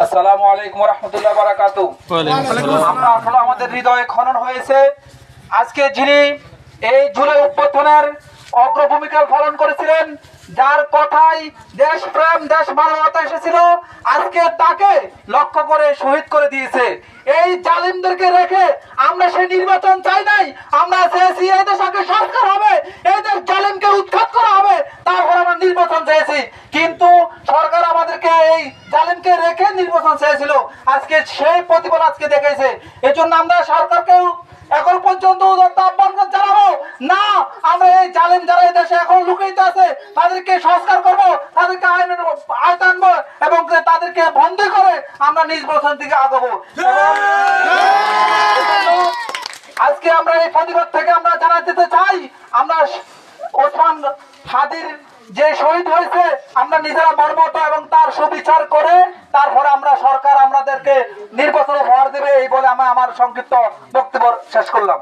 আসসালামু আলাইকুম ওয়া রাহমাতুল্লাহি ওয়া বারাকাতুহু। আমরা আসলে আমাদের হৃদয়ে খনন হয়েছে আজকে যিনি এই জুলাই অভ্যুত্থানের অগ্রভূমিকা পালন করেছিলেন, যার কথায় দেশপ্রেম দেশ মানবতা এসেছিল, আজকে তাকে লক্ষ্য করে শহীদ করে দিয়েছে। এই জালিমদেরকে রেখে আমরা সেই নির্বাচন চাই নাই। আমরা চেয়েছি এই দেশ আগে সংস্কার হবে, এই দেশ জালিমকে উৎখাত করা হবে, তারপর আমরা নির্বাচন চেয়েছি। কিন্তু সরকার আমাদেরকে এই জালিমকে রেখে নির্বাচন চেয়েছিল, আজকে সেই প্রতিফল আজকে দেখেছে। এই জন্য আমরা সরকারকেও এখন পর্যন্ত আহ্বান জানাবো না, আমরা এই জালিম যারা এই দেশে এখন লুকিয়ে আছে তাদেরকে সংস্কার করবো, তাদেরকে আইনের আওতায় আনবো এবং তাদেরকে বন্ধ করে আমরা নির্বাচন থেকে আগাবো। আজকে আমরা এই প্রতিবাদ থেকে আমরা জানাতে চাই, আমরা ওসমান হাদির যে শহীদ হয়েছে আমরা নিজেরা মর্মত এবং তার সুবিচার করে তারপরে আমরা সরকার আমাদেরকে নির্বাচন উপহার দেবে, এই বলে আমি আমার সংক্ষিপ্ত বক্তব্য শেষ করলাম।